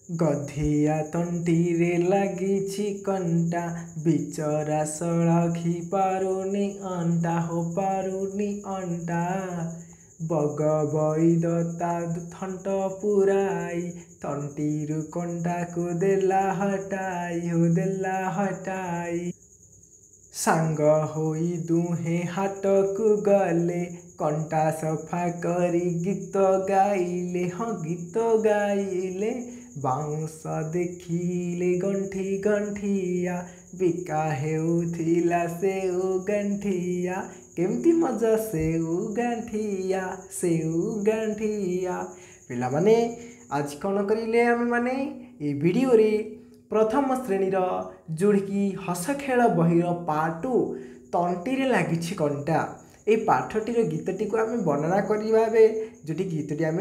गधिया तंटीरे लागिछि कंटा बिचरा सळखी पारुनी अंटा हो पारुनी अंटा बग बैद ता थंट पुराई तंटीरु कंटा को देला हटाई हो देला हटाई सांग होई दुहे हाट को गले कंटा सफा करी गीत गाइले हाँ गीत गाइले बाउंस देखिले गंठी गंठिया बिका हेउथिला सेउ गंठिया केमती मजा सेउ गंठिया पिला माने आज कौन करिले आमे माने ए वीडियो रे प्रथम श्रेणी जोड़की हस खेल बही पार्ट 2 तंटीरे लागिछि कंटा ए पाठटीर गीतटी को आम वर्णना करवा जोटी गीतटी आम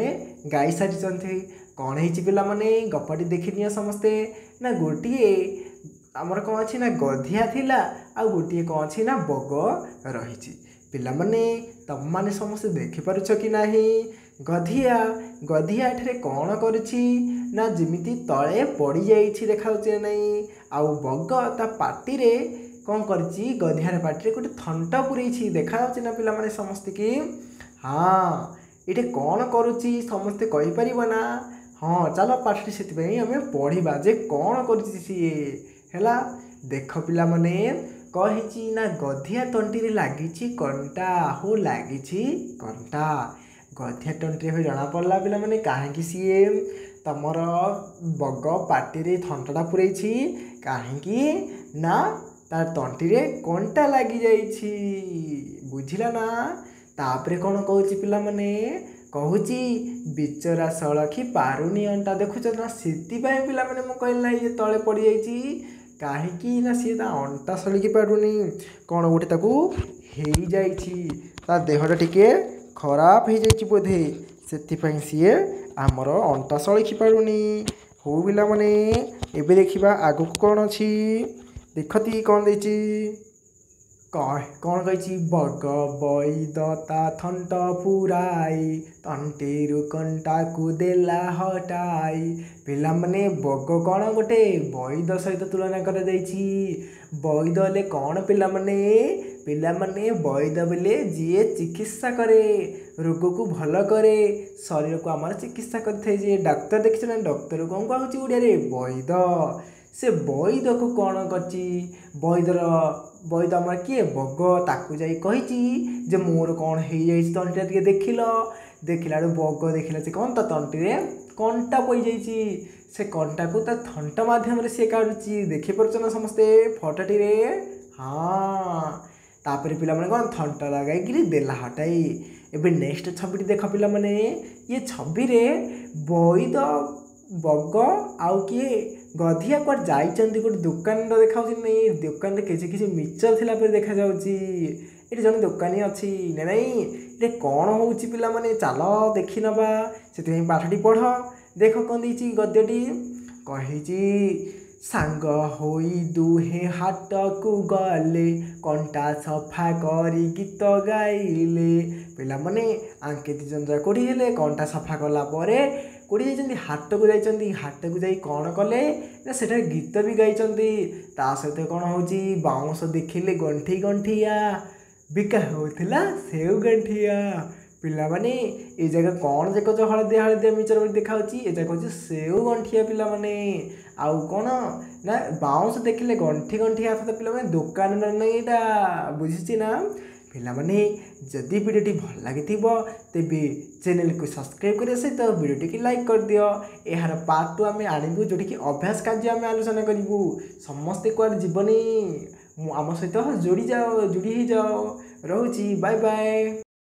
गाई सारी कौन है पिला माने गपटी देखी नि समस्ते ना गोटे आमर कौन अच्छी ना गधिया थिला आ गोटे कौन अच्छी ना बग रही पिला माने तुम माने समस्ते देखिपार कि नहीं गधिया गधिया एठरे कौन करुछि ना जिमिति तले पड़ जाइछि देखाउछि नहीं आउ बग ता पाटी रे कौन करछि गधियार पाटी रे गोटे थंटा पुरैछि देखाउछि ना पिला माने समस्ते कि हाँ ये कौन करुछि समस्ते कहि परिबो ना हाँ चलो पाठी से आम पढ़ा जे कौन करा देख पिला माने कही ना गधिया तंटी लगी कंटा हो लगी कंटा गधिया तंटी हो जना पड़ा पिला माने कहीं सी तमर बग पाटी थंटा पुरई कहीं ना तार तंटी कंटा लगी जाइछि बुझिला ना तापरे कौन कहूँ पिला माने कहूँ बिचरा सड़खी पारुनी अंटा देखुच ना से पिला माने मु कहला ये तले पड़ जाइछि कहीं ना सी अंटा सड़की पारुनी कौन गोटे ताकू हो जाइछि ता देहटा टिके खराब हो जाइछि बोधे से सी आमर अंटा सड़की पारुनी हो पिला माने एबे देखिबा आगु कौन अच्छी देखती कौन देछि कौन कही बग बैद ता थंट पुराई तंटीरु कंटा को देला हटाई पिला माने बग कौन गोटे बैद सहित तुलना कर बैद ले कौन पिला माने बैद बेले जी चिकित्सा करे रोग को भल करे शरीर को आम चिकित्सा करते जे डाक्तर देखी ना डॉक्टर कौन कहूँ ओडिया रे बैद से बैद को कौन कर बैद आम किए बग ताकू जाई कही जे मोर कौन हो तंटा टे देखला बग देखला से कौन तो तंटी कंटा पड़ जाइए से कंटा को थंटा मध्यम सी काढ़ुची देखिपार ना समस्ते फटोटी हाँ तापर पिला माने कौन थंटा लगाई देला हटाई एबे नेक्स्ट छवि देख पिला माने ये छवि रे बैद बग आउ किए गधिया कुआर जाइछन्ती गोटे दुकान देखा नहीं दुकान किसी किसी मिक्सचर थिला पर देखा जाउची ये जन दुकानी अच्छी ना नहीं ये कौन हो पिला माने चल देखी नवा से पाठटी पढ़ देख कौन देछि गद्यटी कही सांग होई दुहे हाट को गले कंटा सफा करी गीत गाइले पिला माने आंके दी जन कोड़ी हेले कंटा सफा कला परे कोड़ी जाइछन्ती हाट को जाइछन्ती हाट को जाई कौन कले ना सेटा गीत भी गाइछन्ती ता सहित कौन होची बाउंस देखिले गंठी गंठिया बिका होथिला सेउ गंठिया पिला माने ए जगह कौन देख हलदिया हलदिया मिचर देखा ए जगह हूँ सेउ गंठिया पिला माने आउ कौन ना बाउंस देखिले गंठी गंठिया अर्थात पिला माने दुकान नहीं बुझी ना पिला माने जदि वीडियोटी भल लगी तेबे चैनल को सब्सक्राइब करने सहित वीडियोटी की लाइक कर दियो यार पार्ट 2 आम आणबू जोटी की अभ्यास कार्य आम आलोचना करूँ समस्ते कुआर जीवनी आम सहित जोड़ी जाओ जोड़ी ही जाओ रोची बाय बाय।